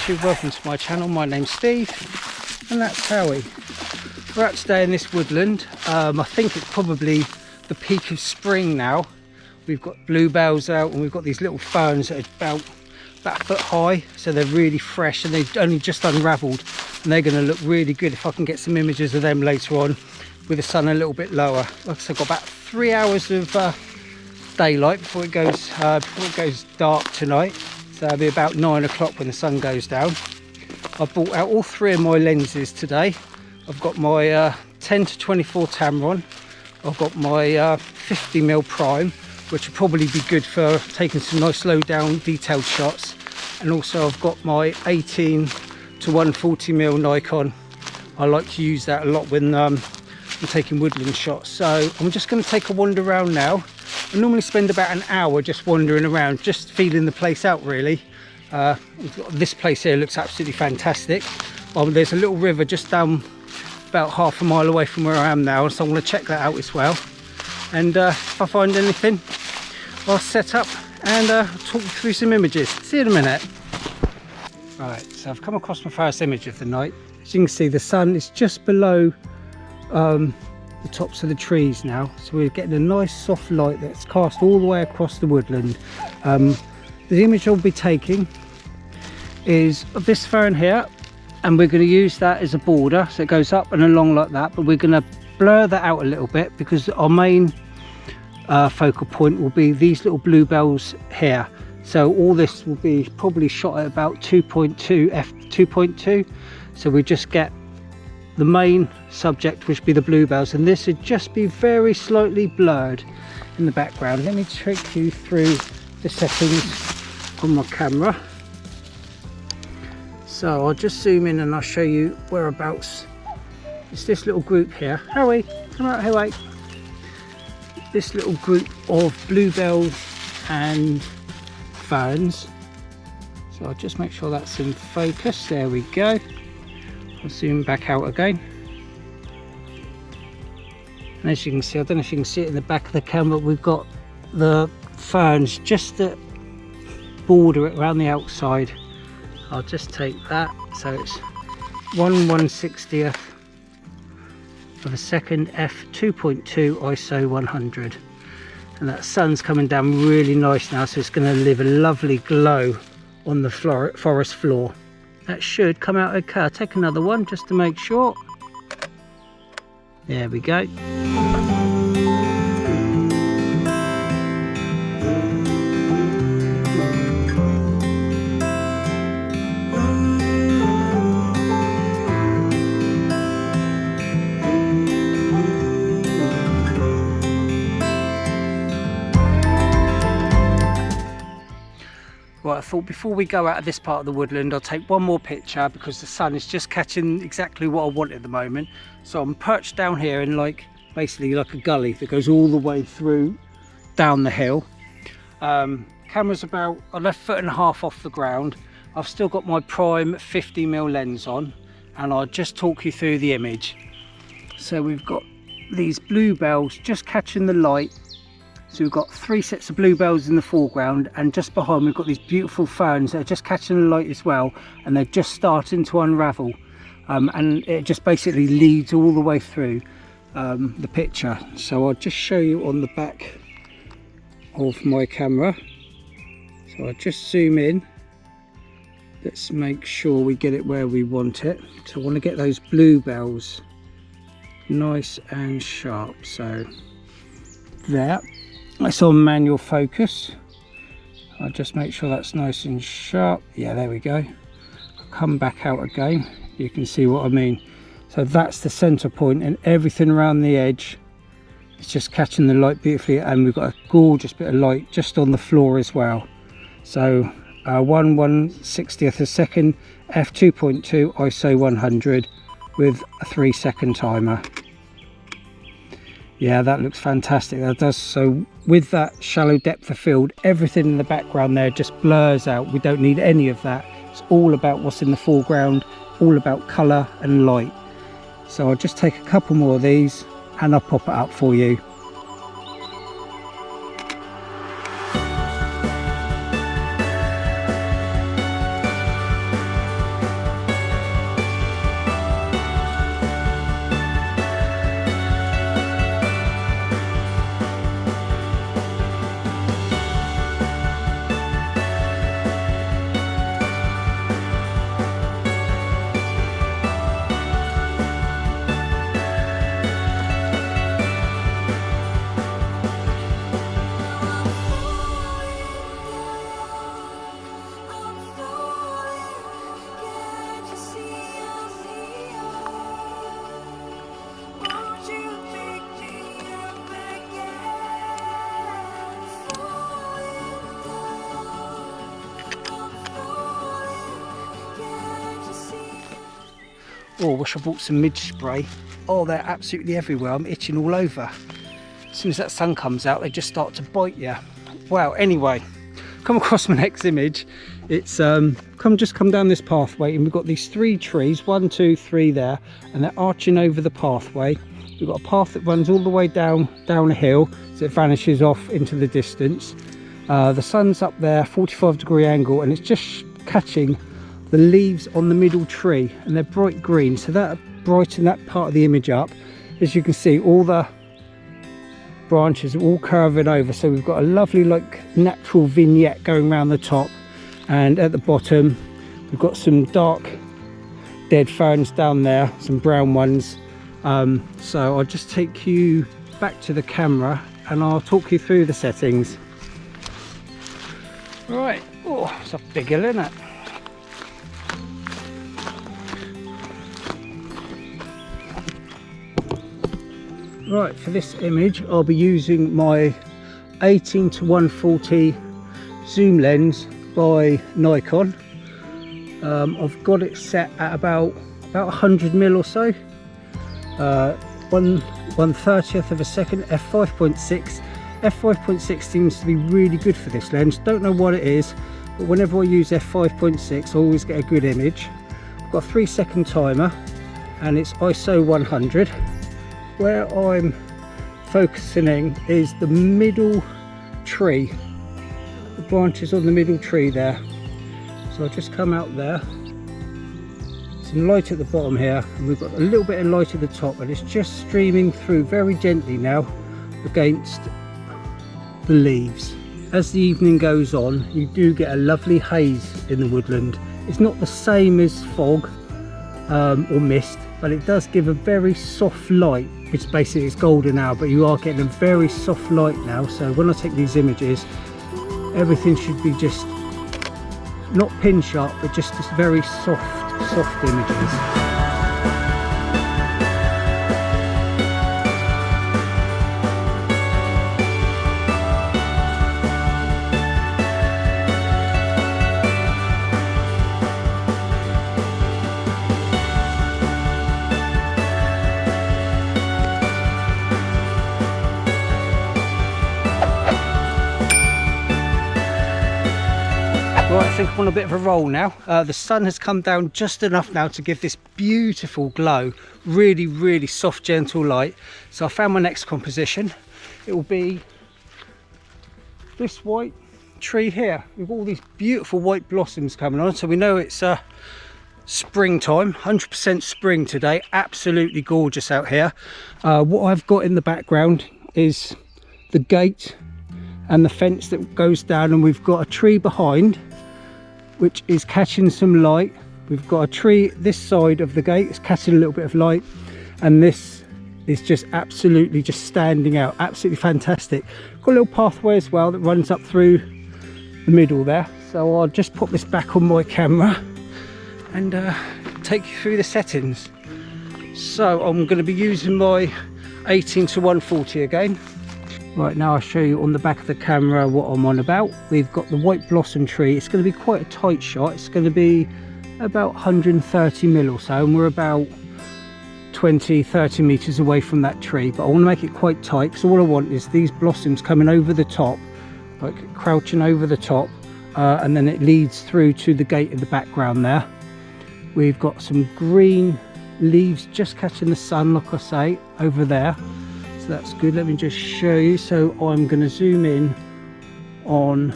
YouTube, welcome to my channel. My name's Steve and that's Howie. We're out today in this woodland. I think it's probably the peak of spring now. We've got bluebells out and we've got these little ferns that are about a foot high, so they're really fresh and they've only just unravelled, and they're going to look really good if I can get some images of them later on with the sun a little bit lower. Like I said, I've got about 3 hours of daylight before it goes dark tonight, so it'll be about 9 o'clock when the sun goes down. I've brought out all 3 of my lenses today. I've got my 10 to 24 Tamron, I've got my 50mm prime, which will probably be good for taking some nice low down detailed shots, and also I've got my 18 to 140mm Nikon. I like to use that a lot when I'm taking woodland shots. So I'm just going to take a wander around now. I normally spend about an hour just wandering around, just feeling the place out really. This place here looks absolutely fantastic. There's a little river just down about half a mile away from where I am now, so I'm going to check that out as well. And if I find anything, I'll set up and talk you through some images. See you in a minute. Right, so I've come across my first image of the night. As you can see, the sun is just below the tops of the trees now, so we're getting a nice soft light that's cast all the way across the woodland. The image I'll be taking is of this fern here, and we're going to use that as a border, so it goes up and along like that, but we're going to blur that out a little bit because our main focal point will be these little bluebells here. So all this will be probably shot at about 2.2 f2.2, so we just get the main subject, which would be the bluebells, and this would just be very slightly blurred in the background. Let me take you through the settings on my camera. So I'll just zoom in and I'll show you whereabouts. It's this little group here. Howie, come out, Howie. This little group of bluebells and ferns. So I'll just make sure that's in focus. There we go. I'll zoom back out again. And as you can see, I don't know if you can see it in the back of the camera, we've got the ferns just that border it around the outside. I'll just take that. So it's 1/160th of a second f2.2 ISO 100, and that sun's coming down really nice now, so it's going to leave a lovely glow on the forest floor. That should come out okay. I'll take another one just to make sure. There we go. Right, I thought before we go out of this part of the woodland, I'll take one more picture because the sun is just catching exactly what I want at the moment. So I'm perched down here in basically like a gully that goes all the way through down the hill. Camera's about a left foot and a half off the ground. I've still got my prime 50mm lens on, and I'll just talk you through the image. So we've got these bluebells just catching the light. So we've got 3 sets of bluebells in the foreground, and just behind we've got these beautiful ferns that are just catching the light as well, and they're just starting to unravel, and it just basically leads all the way through the picture. So I'll just show you on the back of my camera. So I'll just zoom in. Let's make sure we get it where we want it. So I want to get those bluebells nice and sharp. So there. That's on manual focus. I'll just make sure that's nice and sharp. Yeah, there we go. I'll come back out again. You can see what I mean. So that's the center point, and everything around the edge is just catching the light beautifully, and we've got a gorgeous bit of light just on the floor as well. So 1/160th a second f2.2 ISO 100 with a 3-second timer. Yeah, that looks fantastic. That does. So with that shallow depth of field, everything in the background there just blurs out. We don't need any of that. It's all about what's in the foreground, all about colour and light. So I'll just take a couple more of these and I'll pop it up for you. Oh, I wish I bought some midge spray. Oh, they're absolutely everywhere. I'm itching all over. As soon as that sun comes out, they just start to bite you. Wow, anyway, come across my next image. It's just come down this pathway, and we've got these 3 trees, 1, 2, 3 there, and they're arching over the pathway. We've got a path that runs all the way down a hill, so it vanishes off into the distance. The sun's up there, 45-degree angle, and it's just catching the leaves on the middle tree, and they're bright green, so that brighten that part of the image up. As you can see, all the branches are all curving over, so we've got a lovely like natural vignette going around the top, and at the bottom we've got some dark dead ferns down there, some brown ones. So I'll just take you back to the camera and I'll talk you through the settings. Right, oh, it's a big hill, isn't it? Right, for this image I'll be using my 18-140 zoom lens by Nikon. I've got it set at about 100mm or so, 1/30th of a second, f5.6. f5.6 seems to be really good for this lens. Don't know what it is, but whenever I use f5.6 I always get a good image. I've got a 3-second timer and it's ISO 100. Where I'm focusing in is the middle tree, the branches on the middle tree there. So I'll just come out there, some light at the bottom here, and we've got a little bit of light at the top, and it's just streaming through very gently now against the leaves. As the evening goes on, you do get a lovely haze in the woodland. It's not the same as fog or mist, but it does give a very soft light, which basically is golden now, but you are getting a very soft light now. So when I take these images, everything should be just not pin sharp, but just this very soft images. Right, I think I'm on a bit of a roll now. The sun has come down just enough now to give this beautiful glow, really soft, gentle light. So I found my next composition. It will be this white tree here with all these beautiful white blossoms coming on. So we know it's springtime, 100% spring today. Absolutely gorgeous out here. What I've got in the background is the gate and the fence that goes down, and we've got a tree behind which is catching some light. We've got a tree this side of the gate, it's catching a little bit of light, and this is just absolutely just standing out, absolutely fantastic. Got a little pathway as well that runs up through the middle there. So I'll just put this back on my camera and take you through the settings. So I'm going to be using my 18-140 again. Right, now I'll show you on the back of the camera what I'm on about. We've got the white blossom tree. It's going to be quite a tight shot. It's going to be about 130mm or so, and we're about 20-30 meters away from that tree, but I want to make it quite tight because all I want is these blossoms coming over the top, like crouching over the top, and then it leads through to the gate in the background there. We've got some green leaves just catching the sun, like I say, over there. That's good. Let me just show you. So I'm going to zoom in on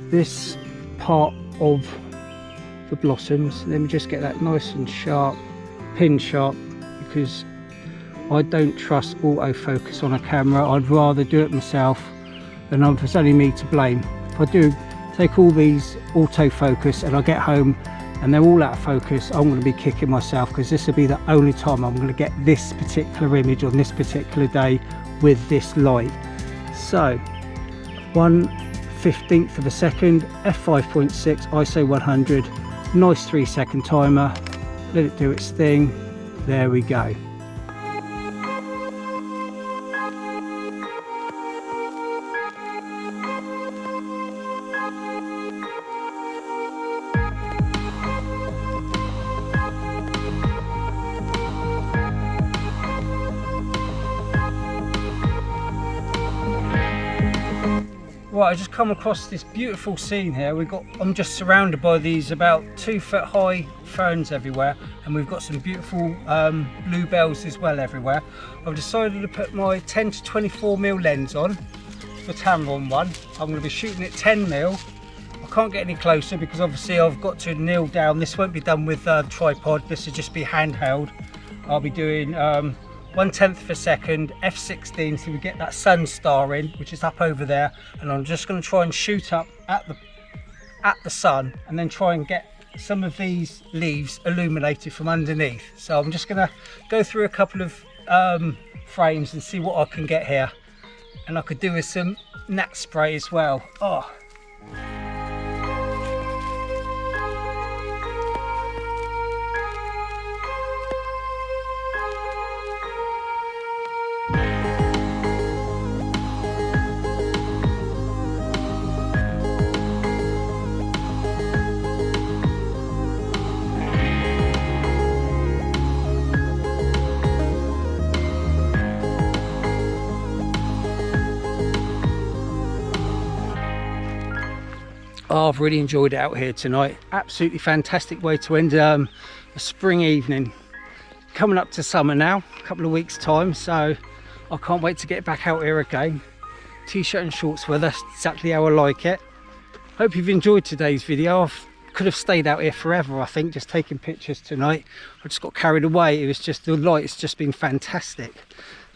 this part of the blossoms. Let me just get that nice and sharp, pin sharp, because I don't trust autofocus on a camera. I'd rather do it myself, and it's only me to blame. If I do take all these autofocus and I get home and they're all out of focus, I'm going to be kicking myself, because this will be the only time I'm going to get this particular image on this particular day with this light. So 1/15th of a second, f5.6, ISO 100, nice 3-second timer. Let it do its thing. There we go. Right, I just come across this beautiful scene here. I'm just surrounded by these about 2 foot high ferns everywhere, and we've got some beautiful bluebells as well everywhere. I've decided to put my 10 to 24mm lens on, the Tamron one. I'm going to be shooting at 10mm. I can't get any closer because obviously I've got to kneel down. This won't be done with tripod, this will just be handheld. I'll be doing 1/10 of a second, f16, so we get that sunstar in, which is up over there, and I'm just going to try and shoot up at the sun and then try and get some of these leaves illuminated from underneath. So I'm just going to go through a couple of frames and see what I can get here, and I could do with some nat spray as well. Oh. Oh, I've really enjoyed it out here tonight. Absolutely fantastic way to end a spring evening. Coming up to summer now, a couple of weeks time, so I can't wait to get back out here again. T-shirt and shorts weather, exactly how I like it. Hope you've enjoyed today's video. I could have stayed out here forever, I think, just taking pictures tonight. I just got carried away. It was just, the light's just been fantastic.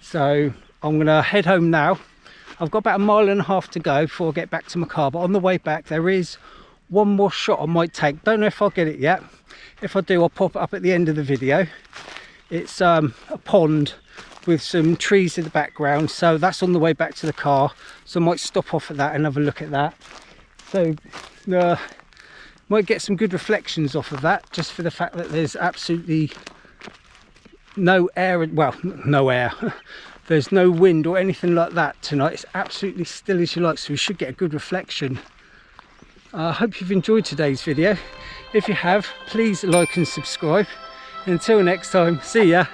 So I'm gonna head home now. I've got about 1.5 miles to go before I get back to my car, but on the way back there is one more shot I might take. Don't know if I'll get it yet. If I do, I'll pop it up at the end of the video. It's a pond with some trees in the background, so that's on the way back to the car, so I might stop off at that and have a look at that. So might get some good reflections off of that, just for the fact that there's absolutely no air, well, no air. There's no wind or anything like that tonight. It's absolutely still as you like, so we should get a good reflection. I hope you've enjoyed today's video. If you have, please like and subscribe. Until next time, see ya.